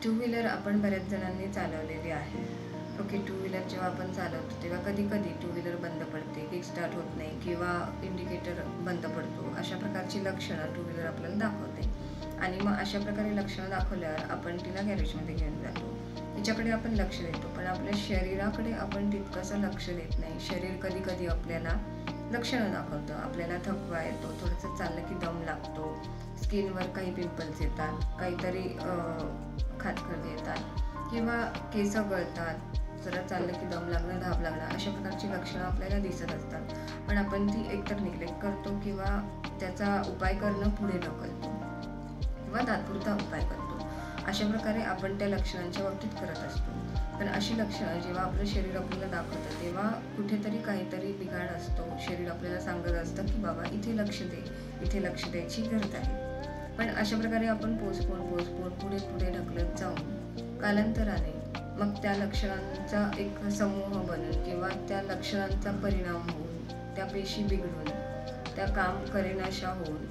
Two wheeler आपण बऱ्याच जणांनी चालवलेली आहे. ओके, टू व्हीलर जेव्हा आपण चालवतो तेव्हा कधी कधी टू व्हीलर बंद पडते, किक स्टार्ट होत नाही किंवा इंडिकेटर बंद पडतो. अशा प्रकारची लक्षणं टू व्हीलर आपल्याला दाखवते. आणि मग अशा प्रकारे लक्षणं दाखवल्यावर आपण तिला गॅरेजमध्ये घेऊन जातो. तिच्याकडे आपण लक्ष देतो, पण आपल्या शरीराकडे आपण तितकंसं लक्ष देत नाही. शरीर कधी कधी आपल्याला लक्षणं दाखवतं. आपल्याला थकवा येतो, थोडंसं चाललं की दम लागतो, स्किनवर काही पिंपल्स येतात, काहीतरी खाजखज येतात किंवा केस गळतात, जरा चाललं की दम लागणं, धाप लागणं, अशा प्रकारची लक्षणं आपल्याला दिसत असतात. पण आपण ती एकतर निग्लेक्ट करतो किंवा त्याचा उपाय करणं पुढे ढकलतो किंवा तात्पुरता उपाय करतो. अशा प्रकारे आपण त्या लक्षणांच्या बाबतीत करत असतो. पण अशी लक्षणं जेव्हा आपलं शरीर आपल्याला दाखवतं तेव्हा कुठेतरी काहीतरी बिघाड असतो. शरीर आपल्याला सांगत असतं की बाबा इथे लक्ष दे, इथे लक्ष द्यायची गरज आहे. पण अशा प्रकारे आपण पोस्टपोन पुढे ढकलत जाऊन कालांतराने मग त्या लक्षणांचा एक समूह बनून किंवा त्या लक्षणांचा परिणाम होऊन त्या पेशी बिघडून त्या काम करेनाशा होऊन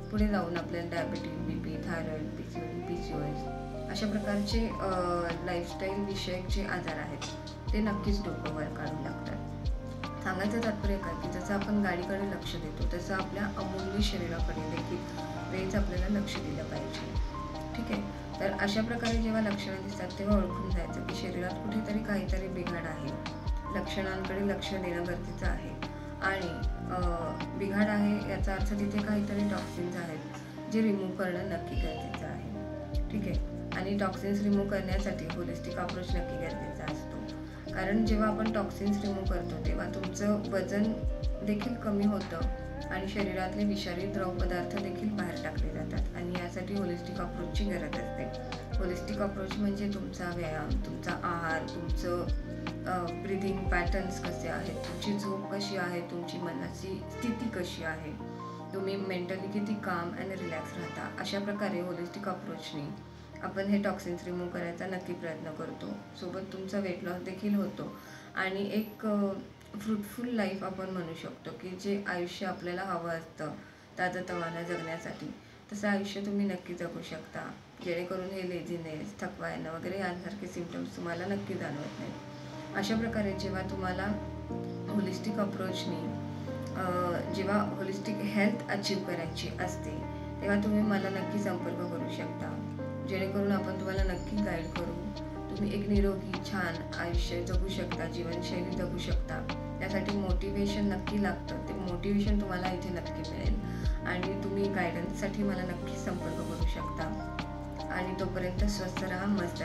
पुढे जाऊन आपल्याला डायबिटीज, बीपी, थायरॉइड, PCOS अशा प्रकारचे लाईफस्टाईल विषयक जे आजार आहेत ते नक्कीच डोकं वर काढू लागतात. सांगायचं तात्पर्य काय की जसं आपण गाडीकडे लक्ष देतो तसं आपल्या अमूल्य शरीराकडे देखील वेळेच आपल्याला लक्ष दिलं पाहिजे. ठीक आहे. तर अशा प्रकारे जेव्हा लक्षणं दिसतात तेव्हा ओळखून जायचं की शरीरात कुठेतरी काहीतरी बिघाड आहे. लक्षणांकडे लक्ष देणं गरजेचं आहे. आणि बिघाड आहे याचा अर्थ तिथे काहीतरी टॉक्सिन्स आहेत जे रिमूव्ह करणं नक्की गरजेचं आहे. ठीक आहे. आणि टॉक्सिन्स रिमूव्ह करण्यासाठी होलिस्टिक अप्रोच नक्की गरजेचा असतो. कारण जेव्हा आपण टॉक्सिन्स रिमूव्ह करतो तेव्हा तुमचं वजन देखील कमी होतं आणि शरीरातले विषारी द्रव पदार्थ देखील बाहेर टाकले जातात. आणि यासाठी होलिस्टिक अप्रोचची गरज असते. होलिस्टिक अप्रोच म्हणजे तुमचा व्यायाम, तुमचा आहार, तुमचं ब्रिदिंग पॅटर्न्स कसे आहेत, तुमची झोप कशी आहे, तुमची मनाची स्थिती कशी आहे, तुम्ही मेंटली किती काम आणि रिलॅक्स राहता. अशा प्रकारे होलिस्टिक अप्रोचने आपण हे टॉक्सिन्स रिमूव्ह करायचा नक्की प्रयत्न करतो. सोबत तुमचा वेट लॉस देखील होतो आणि एक फ्रूटफुल लाईफ आपण म्हणू शकतो की जे आयुष्य आपल्याला हवं असतं ताजंतवानं जगण्यासाठी तसं आयुष्य तुम्ही नक्की जगू शकता. जेणेकरून हे लेझीनेस, थकवा येणं वगैरे यांसारखे सिम्पटम्स तुम्हाला नक्की जाणवत नाहीत. अशा प्रकारे जेव्हा तुम्हाला होलिस्टिक अप्रोचने जेव्हा होलिस्टिक हेल्थ अचीव करायची असते तेव्हा तुम्ही मला नक्की संपर्क करू शकता. जेणेकरून आपण तुम्हाला नक्की गाईड करू. तुम्ही एक निरोगी छान आयुष्य जगू शकता, जीवनशैली जगू शकता. त्यासाठी मोटिवेशन नक्की लागतं. ते मोटिवेशन तुम्हाला इथे नक्की मिळेल आणि तुम्ही गायडन्ससाठी मला नक्की संपर्क करू शकता. आणि तोपर्यंत स्वस्थ राहा, मस्त